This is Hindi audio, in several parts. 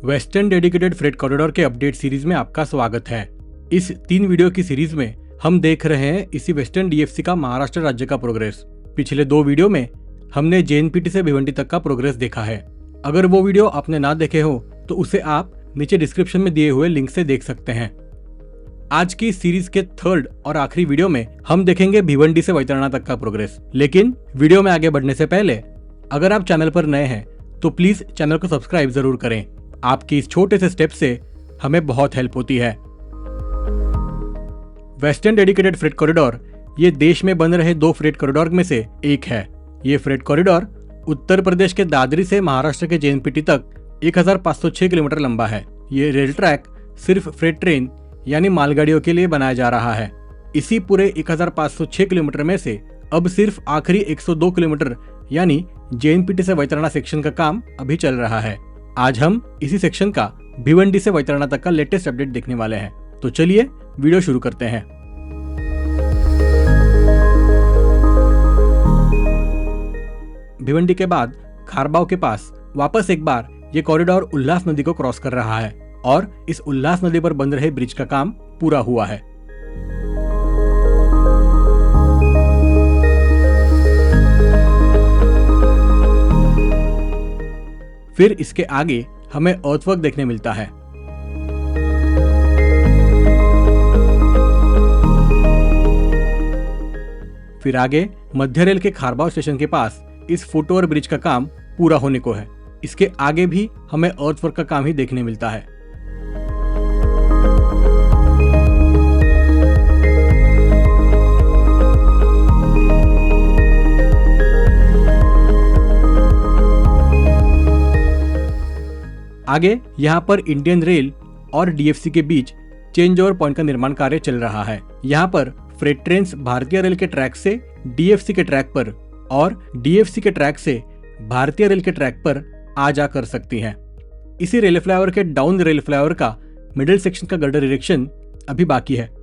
वेस्टर्न डेडिकेटेड फ्रेट कॉरिडोर के अपडेट सीरीज में आपका स्वागत है। इस 3 वीडियो की सीरीज में हम देख रहे हैं इसी वेस्टर्न डीएफसी का महाराष्ट्र राज्य का प्रोग्रेस। पिछले 2 वीडियो में हमने जेएनपीटी से भिवंडी तक का प्रोग्रेस देखा है। अगर वो वीडियो आपने ना देखे हो तो उसे आप नीचे डिस्क्रिप्शन में दिए हुए लिंक से देख सकते हैं। आज की सीरीज के 3rd और आखिरी वीडियो में हम देखेंगे भिवंडी से वैतरणा तक का प्रोग्रेस। लेकिन वीडियो में आगे बढ़ने से पहले अगर आप चैनल पर नए हैं तो प्लीज चैनल को सब्सक्राइब जरूर करें। आपकी इस छोटे से स्टेप से हमें बहुत हेल्प होती है। वेस्टर्न डेडिकेटेड फ्रेट कॉरिडोर ये देश में बन रहे 2 फ्रेट कॉरिडोर में से एक है। ये फ्रेट कॉरिडोर उत्तर प्रदेश के दादरी से महाराष्ट्र के जेएनपीटी तक 1506 किलोमीटर लंबा है। ये रेल ट्रैक सिर्फ फ्रेट ट्रेन यानी मालगाड़ियों के लिए बनाया जा रहा है। इसी पूरे 1506 किलोमीटर में से अब सिर्फ आखिरी 102 किलोमीटर यानी जेएनपीटी से वैतरणा सेक्शन का काम अभी चल रहा है। आज हम इसी सेक्शन का भिवंडी से वैतरणा तक का लेटेस्ट अपडेट देखने वाले हैं। तो चलिए वीडियो शुरू करते हैं। भिवंडी के बाद खारबाव के पास वापस एक बार ये कॉरिडोर उल्लास नदी को क्रॉस कर रहा है और इस उल्लास नदी पर बन रहे ब्रिज का काम पूरा हुआ है। फिर इसके आगे हमें अर्थवर्क देखने मिलता है। फिर आगे मध्य रेल के खारबाव स्टेशन के पास इस फुटओवर ब्रिज का काम पूरा होने को है। इसके आगे भी हमें अर्थवर्क का काम ही देखने मिलता है। आगे यहाँ पर इंडियन रेल और डीएफसी के बीच चेंज ओवर पॉइंट का निर्माण कार्य चल रहा है। यहाँ पर फ्रेट ट्रेन्स भारतीय रेल के ट्रैक से डीएफसी के ट्रैक पर और डीएफसी के ट्रैक से भारतीय रेल के ट्रैक पर आ जा कर सकती हैं। इसी रेल फ्लाईओवर के डाउन रेल फ्लाईओवर का मिडिल सेक्शन का गर्डर इरेक्शन अभी बाकी है।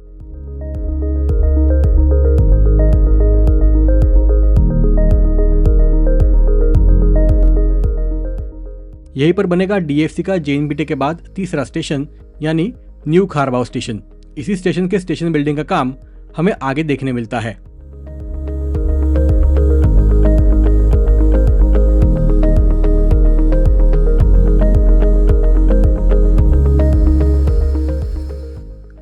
यहीं पर बनेगा डीएफसी का जेएनपीटी के बाद तीसरा स्टेशन यानी न्यू खारबाव स्टेशन। इसी स्टेशन के स्टेशन बिल्डिंग का काम हमें आगे देखने मिलता है।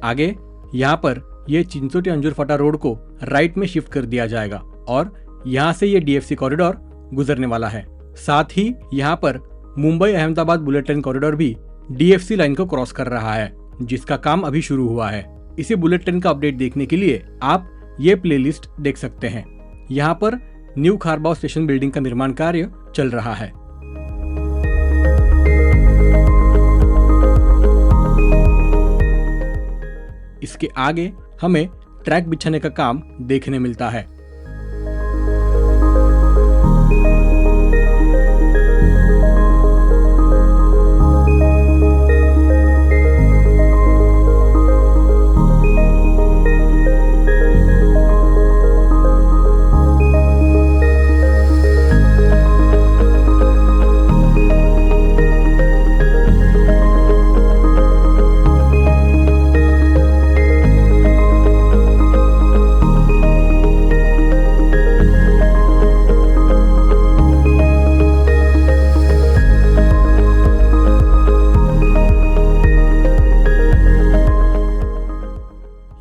आगे यहाँ पर ये चिंचोटी अंजुरफाटा रोड को राइट में शिफ्ट कर दिया जाएगा और यहाँ से ये डीएफसी कॉरिडोर गुजरने वाला है। साथ ही यहाँ पर Mumbai Ahmedabad bullet train corridor भी डीएफसी लाइन को क्रॉस कर रहा है, जिसका काम अभी शुरू हुआ है। इसी बुलेट ट्रेन का अपडेट देखने के लिए आप ये प्लेलिस्ट देख सकते हैं। यहाँ पर न्यू खारबाव स्टेशन बिल्डिंग का निर्माण कार्य चल रहा है। इसके आगे हमें ट्रैक बिछाने का काम देखने मिलता है।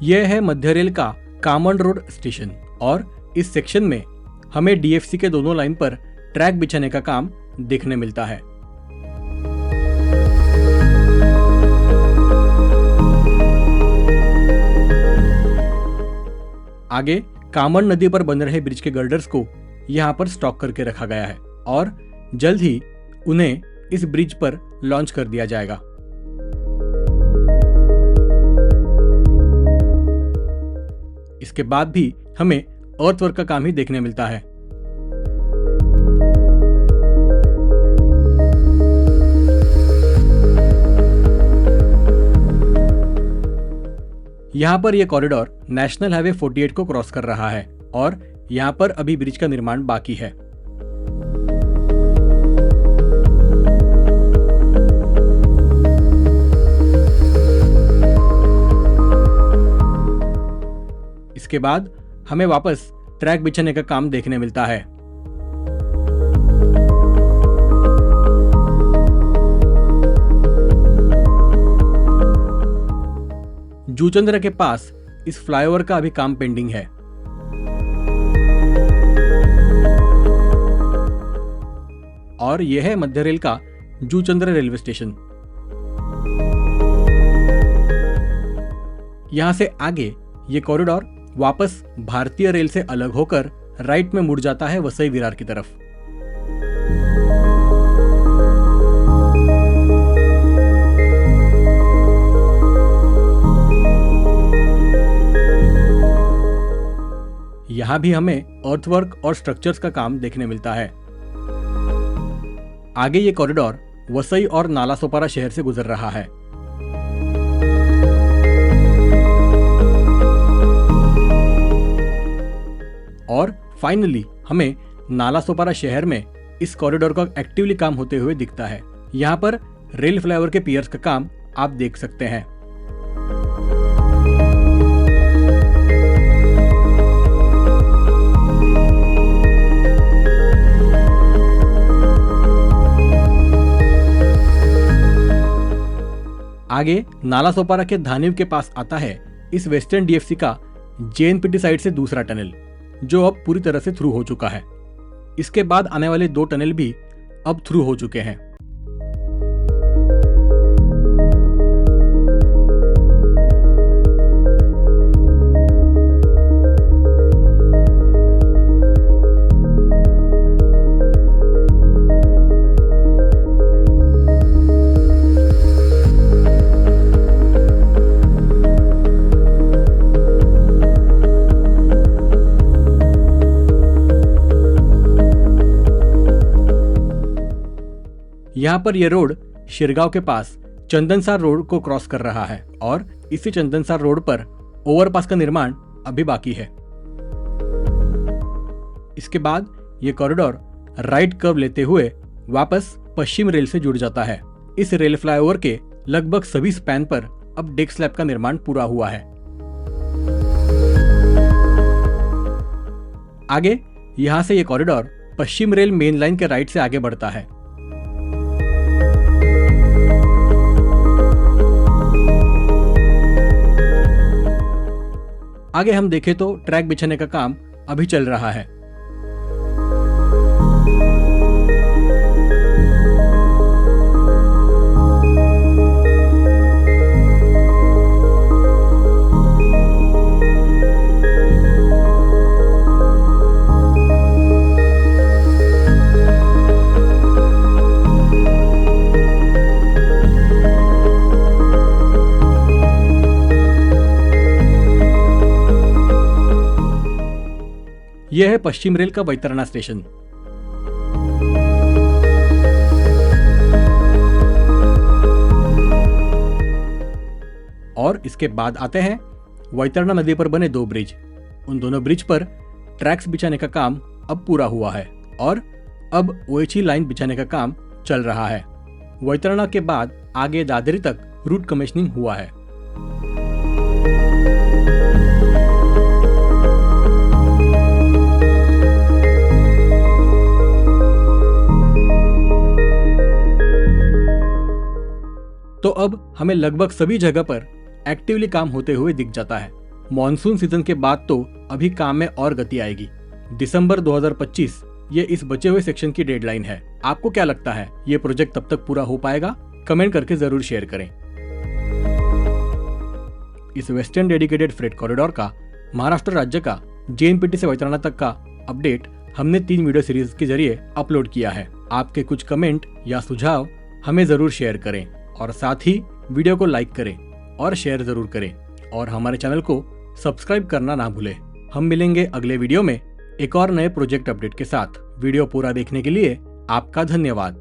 यह है मध्य रेल का कामन रोड स्टेशन और इस सेक्शन में हमें डीएफसी के दोनों लाइन पर ट्रैक बिछाने का काम देखने मिलता है। आगे कामन नदी पर बन रहे ब्रिज के गर्डर्स को यहाँ पर स्टॉक करके रखा गया है और जल्द ही उन्हें इस ब्रिज पर लॉन्च कर दिया जाएगा। इसके बाद भी हमें अर्थवर्क का काम ही देखने मिलता है। यहाँ पर यह कॉरिडोर नेशनल हाईवे 48 को क्रॉस कर रहा है और यहाँ पर अभी ब्रिज का निर्माण बाकी है। इसके बाद हमें वापस ट्रैक बिछाने का काम देखने मिलता है। जूचंद्र के पास इस फ्लाईओवर का अभी काम पेंडिंग है। और यह है मध्य रेल का जूचंद्र रेलवे स्टेशन। यहां से आगे ये कॉरिडोर वापस भारतीय रेल से अलग होकर राइट में मुड़ जाता है वसई विरार की तरफ। यहां भी हमें अर्थवर्क और स्ट्रक्चर्स का काम देखने मिलता है। आगे ये कॉरिडोर वसई और नालासोपारा शहर से गुजर रहा है। और फाइनली हमें नालासोपारा शहर में इस कॉरिडोर का एक्टिवली काम होते हुए दिखता है। यहाँ पर रेल फ्लाईओवर के पियर्स का काम आप देख सकते हैं। आगे नालासोपारा के धानिव के पास आता है इस वेस्टर्न डीएफसी का जेएनपीटी साइड से दूसरा टनल, जो अब पूरी तरह से थ्रू हो चुका है। इसके बाद आने वाले 2 टनल भी अब थ्रू हो चुके हैं। यहाँ पर यह रोड शिरगांव के पास चंदनसार रोड को क्रॉस कर रहा है और इसी चंदनसार रोड पर ओवरपास का निर्माण अभी बाकी है। इसके बाद यह कॉरिडोर राइट कर्व लेते हुए वापस पश्चिम रेल से जुड़ जाता है। इस रेल फ्लाईओवर के लगभग सभी स्पैन पर अब डेक स्लैब का निर्माण पूरा हुआ है। आगे यहां से यह कॉरिडोर पश्चिम रेल मेन लाइन के राइट से आगे बढ़ता है। आगे हम देखें तो ट्रैक बिछाने का काम अभी चल रहा है। यह है पश्चिम रेल का वैतरणा स्टेशन। और इसके बाद आते हैं वैतरणा नदी पर बने 2 ब्रिज। उन दोनों ब्रिज पर ट्रैक्स बिछाने का काम अब पूरा हुआ है और अब ओएचई लाइन बिछाने का काम चल रहा है। वैतरणा के बाद आगे दादरी तक रूट कमीशनिंग हुआ है। तो अब हमें लगभग सभी जगह पर एक्टिवली काम होते हुए दिख जाता है। मॉनसून सीजन के बाद तो अभी काम में और गति आएगी। दिसंबर 2025 ये इस बचे हुए सेक्शन की डेडलाइन है। आपको क्या लगता है ये प्रोजेक्ट तब तक पूरा हो पाएगा? कमेंट करके जरूर शेयर करें। इस वेस्टर्न डेडिकेटेड फ्रेट कॉरिडोर का महाराष्ट्र राज्य का जेएनपीटी से वैतरणा तक का अपडेट हमने 3 वीडियो सीरीज के जरिए अपलोड किया है। आपके कुछ कमेंट या सुझाव हमें जरूर शेयर करें और साथ ही वीडियो को लाइक करें और शेयर जरूर करें और हमारे चैनल को सब्सक्राइब करना ना भूलें। हम मिलेंगे अगले वीडियो में एक और नए प्रोजेक्ट अपडेट के साथ। वीडियो पूरा देखने के लिए आपका धन्यवाद।